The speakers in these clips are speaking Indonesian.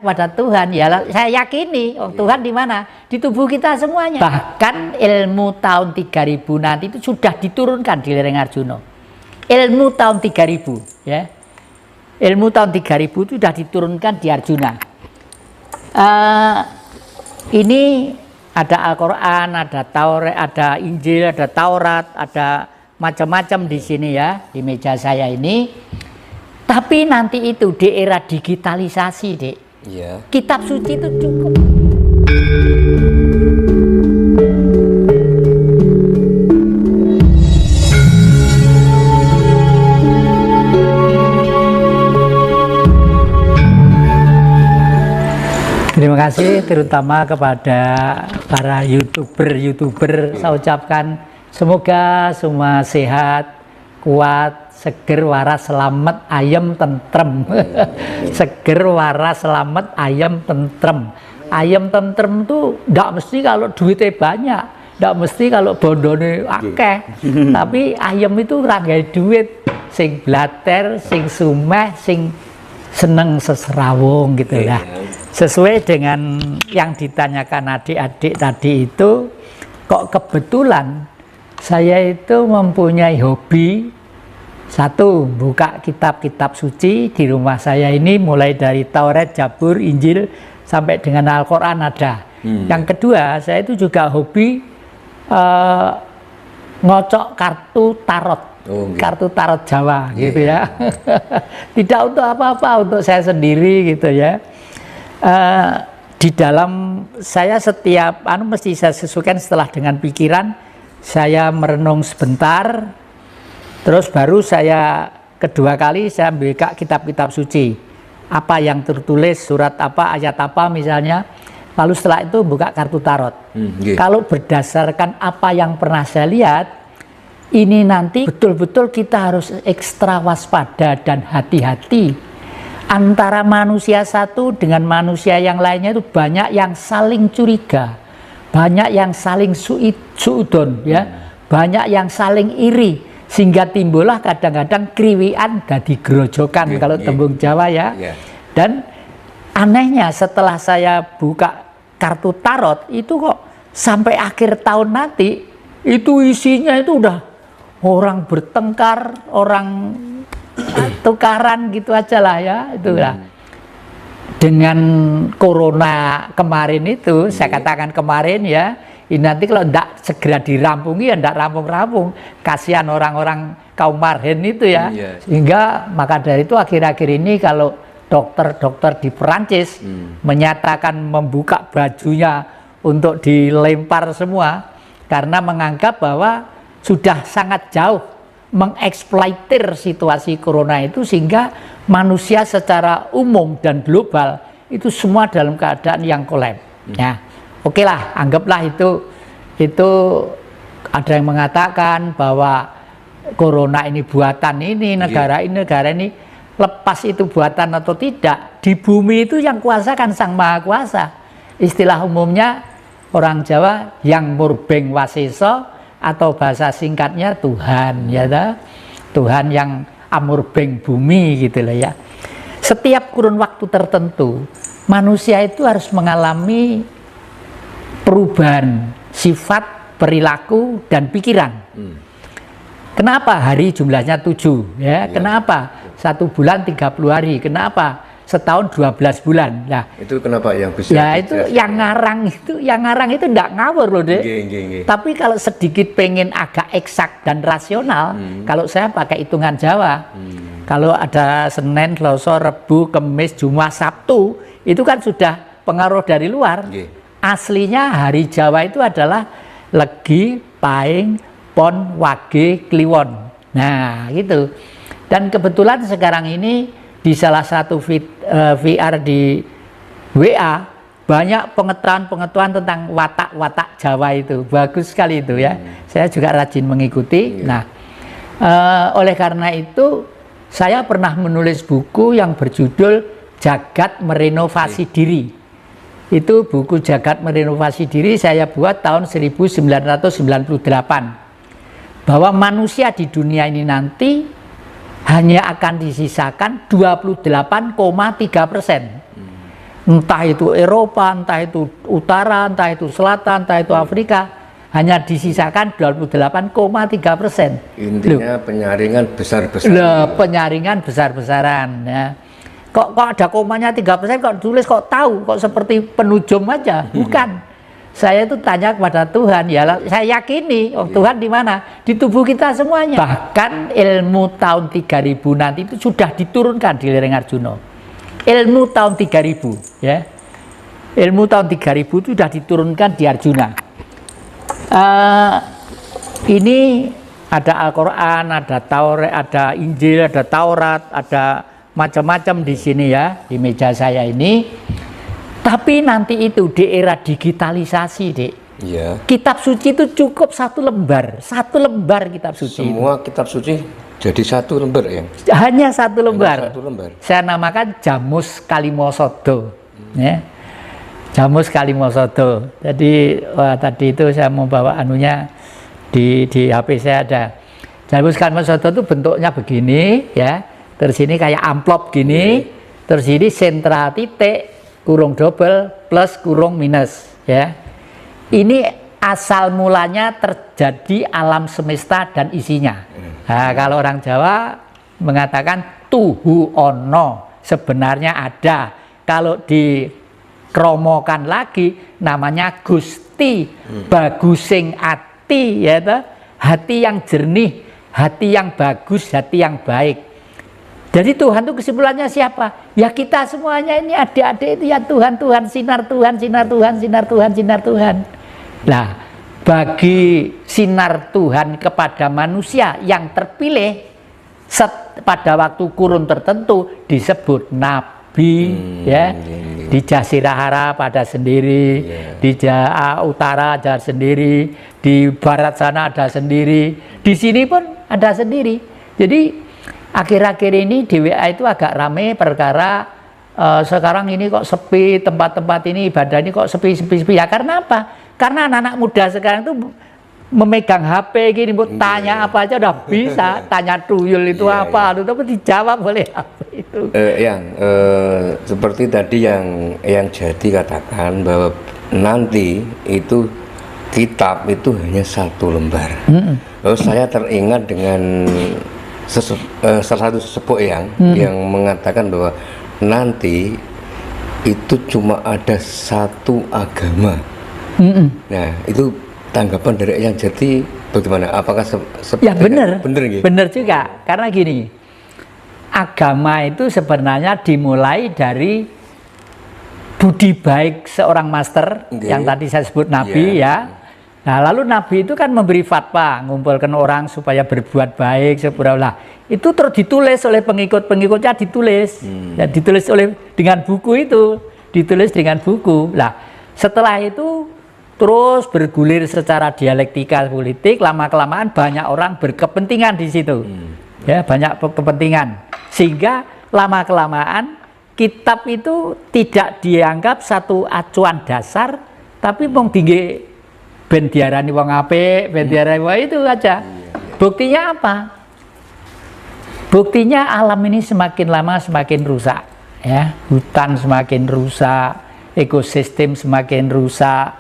pada Tuhan. Ya saya yakini Tuhan di mana? Di tubuh kita semuanya. Bahkan ilmu tahun 3000 nanti itu sudah diturunkan di lereng Arjuna. Ilmu tahun 3000 ya. Ilmu tahun 3000 itu sudah diturunkan di Arjuna. Ini ada Al-Quran, ada Taurat, ada Injil, ada Taurat, ada macam-macam di sini ya, di meja saya ini. Tapi nanti itu di era digitalisasi, Dek. Iya. Kitab suci itu cukup. Terima kasih terutama kepada para YouTuber saya ucapkan semoga semua sehat, kuat, seger, waras, selamat, ayam, tentrem. Seger, waras, selamat, ayam, tentrem. Ayam tentrem tuh ndak mesti kalau duitnya banyak, ndak mesti kalau bondone akeh. Tapi ayam itu ranggai duit, sing blater, sing sumeh, sing seneng seserawung gitu ya. Sesuai dengan yang ditanyakan adik-adik tadi itu, kok kebetulan saya itu mempunyai hobi. Satu, buka kitab-kitab suci di rumah saya ini, mulai dari Taurat, Zabur, Injil sampai dengan Al-Quran ada. Yang kedua, saya itu juga hobi ngocok kartu tarot. Kartu tarot Jawa gitu ya. Tidak untuk apa-apa, untuk saya sendiri gitu ya. Di dalam saya setiap mesti saya sesuaikan setelah dengan pikiran, saya merenung sebentar, terus baru saya kedua kali saya buka kitab-kitab suci, apa yang tertulis, surat apa, ayat apa misalnya, lalu setelah itu buka kartu tarot. Kalau berdasarkan apa yang pernah saya lihat, ini nanti betul-betul kita harus ekstra waspada dan hati-hati. Antara manusia satu dengan manusia yang lainnya itu banyak yang saling curiga, banyak yang saling suudon ya, banyak yang saling iri, sehingga timbullah kadang-kadang kriwian dadi grojokan kalau tembung Jawa ya. Dan anehnya setelah saya buka kartu tarot itu kok sampai akhir tahun nanti itu isinya itu udah orang bertengkar, orang tukaran gitu aja lah ya, itulah. Dengan corona kemarin itu, saya katakan kemarin ya, ini nanti kalau tidak segera dirampungi ya tidak rampung-rampung, kasihan orang-orang kaum marhen itu ya. Sehingga maka dari itu akhir-akhir ini kalau dokter-dokter di Perancis menyatakan membuka bajunya untuk dilempar semua, karena menganggap bahwa sudah sangat jauh mengeksploitir situasi corona itu, sehingga manusia secara umum dan global itu semua dalam keadaan yang kolab. Ya, oke lah, anggaplah itu ada yang mengatakan bahwa corona ini buatan ini, negara ini, lepas itu buatan atau tidak, di bumi itu yang kuasa kan Sang Maha Kuasa. Istilah umumnya orang Jawa yang murbeng waseso, atau bahasa singkatnya Tuhan ya, Tuhan yang amurbeng bumi gitu loh ya. Setiap kurun waktu tertentu manusia itu harus mengalami perubahan sifat, perilaku dan pikiran. Kenapa hari jumlahnya 7 ya? Kenapa 1 bulan 30 hari? Kenapa setahun 12 bulan? Nah, itu kenapa yang bisa? Ya itu yang ngarang itu enggak ngawur loh, Dek. Tapi kalau sedikit pengen agak eksak dan rasional, kalau saya pakai hitungan Jawa. Kalau ada Senin, Selasa, Rebu, Kamis, Jumat, Sabtu, itu kan sudah pengaruh dari luar. Aslinya hari Jawa itu adalah Legi, Paing, Pon, Wage, Kliwon. Nah, gitu. Dan kebetulan sekarang ini di salah satu VR di WA banyak pengetahuan tentang watak-watak Jawa itu, bagus sekali itu ya. Saya juga rajin mengikuti. Nah, oleh karena itu saya pernah menulis buku yang berjudul Jagat Merenovasi Diri. Itu buku Jagat Merenovasi Diri saya buat tahun 1998. Bahwa manusia di dunia ini nanti hanya akan disisakan 28,3%. entah itu Eropa, entah itu utara, entah itu selatan, entah itu Afrika, hanya disisakan 28,3%. Intinya penyaringan besar-besaran. Penyaringan besar-besaran ya. Kok ada komanya 3%, kok tulis kok tahu, kok seperti penujum aja? Bukan. Saya itu tanya kepada Tuhan, ya saya yakini, Tuhan di mana? Di tubuh kita semuanya. Bahkan ilmu tahun 3000 nanti itu sudah diturunkan di lereng Arjuna. Ilmu tahun 3000 ya. Ilmu tahun 3000 itu sudah diturunkan di Arjuna. Ini ada Al-Quran, ada Taurat, ada Injil, ada Taurat, ada macam-macam di sini ya, di meja saya ini. Tapi nanti itu di era digitalisasi, Dek. Iya. Kitab suci itu cukup satu lembar kitab suci. Semua kitab suci jadi satu lembar ya? Hanya satu lembar. Hanya satu lembar. Saya namakan Jamus Kalimosodo. Ya. Jamus Kalimosodo. Jadi tadi itu saya mau bawa anunya di HP saya ada. Jamus Kalimosodo itu bentuknya begini ya. Terus ini kayak amplop gini. Terus ini sentra titik kurung double plus kurung minus ya. Ini asal mulanya terjadi alam semesta dan isinya. Nah, kalau orang Jawa mengatakan tuhu ono, sebenarnya ada. Kalau dikromokan lagi namanya Gusti, bagusing ati ya toh? Hati yang jernih, hati yang bagus, hati yang baik. Jadi Tuhan itu kesimpulannya siapa? Ya kita semuanya ini adik-adik itu ya Tuhan, Tuhan, sinar Tuhan, sinar Tuhan, sinar Tuhan, sinar Tuhan. Nah, bagi sinar Tuhan kepada manusia yang terpilih pada waktu kurun tertentu disebut nabi ya. Di Jazirah Arab ada sendiri, di utara ada sendiri, di barat sana ada sendiri, di sini pun ada sendiri. Jadi akhir-akhir ini di WA itu agak rame perkara sekarang ini kok sepi, tempat-tempat ini ibadah ini kok sepi. Ya karena apa? Karena anak-anak muda sekarang itu memegang HP gini, tanya apa aja udah bisa, tanya tuyul itu apa, tapi dijawab oleh HP itu. Seperti tadi yang Jadi katakan bahwa nanti itu kitab itu hanya satu lembar. Lalu saya teringat dengan salah satu sesepuh yang mengatakan bahwa nanti itu cuma ada satu agama. Nah, itu tanggapan dari yang Jadi bagaimana? Apakah ya benar, gitu? Benar juga. Karena gini, agama itu sebenarnya dimulai dari budi baik seorang master yang tadi saya sebut nabi ya. Nah, lalu nabi itu kan memberi fatwa, ngumpulkan orang supaya berbuat baik, itu terus ditulis oleh pengikut-pengikutnya, ditulis dengan buku itu, ditulis dengan buku. Lah, setelah itu terus bergulir secara dialektika politik, lama-kelamaan banyak orang berkepentingan di situ. Ya, banyak kepentingan. Sehingga lama-kelamaan kitab itu tidak dianggap satu acuan dasar, tapi mung tinggi ben diarani wong apik, ben diarani wong itu aja. Buktinya apa? Buktinya alam ini semakin lama semakin rusak, ya. Hutan semakin rusak, ekosistem semakin rusak,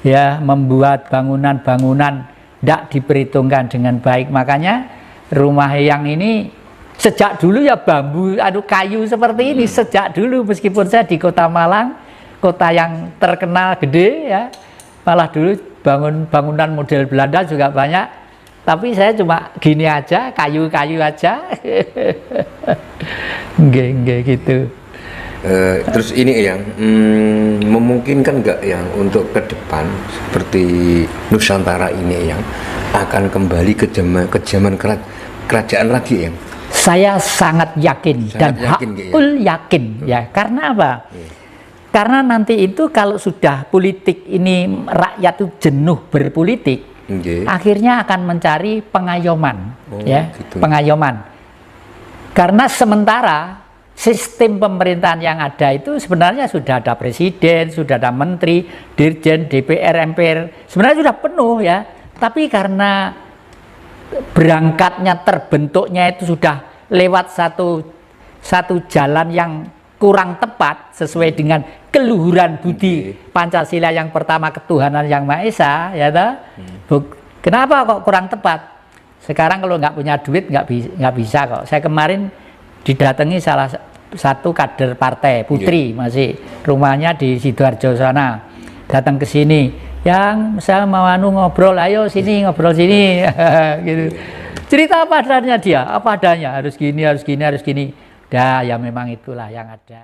ya, membuat bangunan-bangunan tidak diperhitungkan dengan baik. Makanya rumah yang ini sejak dulu ya bambu, kayu seperti ini sejak dulu, meskipun saya di Kota Malang, kota yang terkenal gede ya, malah dulu bangunan model Belanda juga banyak, tapi saya cuma gini aja, kayu-kayu aja. Nggih gitu. Terus ini yang memungkinkan nggak yang untuk ke depan seperti Nusantara ini yang akan kembali ke zaman kerajaan lagi ya? Saya sangat yakin dan hakul yakin ya. Karena apa? Karena nanti itu kalau sudah politik ini rakyat itu jenuh berpolitik, akhirnya akan mencari pengayoman, gitu. Pengayoman. Karena sementara sistem pemerintahan yang ada itu sebenarnya sudah ada presiden, sudah ada menteri, dirjen, DPR, MPR, sebenarnya sudah penuh ya. Tapi karena berangkatnya terbentuknya itu sudah lewat satu jalan yang kurang tepat sesuai dengan keluhuran budi Pancasila yang pertama, ketuhanan yang Maha Esa, ya toh? Kenapa kok kurang tepat? Sekarang kalau nggak punya duit nggak bisa kok. Saya kemarin didatangi salah satu kader partai Putri, masih rumahnya di Sidoarjo sana, datang ke sini, yang saya mau ngobrol, ayo sini ngobrol sini, gitu. Cerita apa adanya dia, apa adanya, harus gini, harus gini, harus gini. Dah, ya memang itulah yang ada.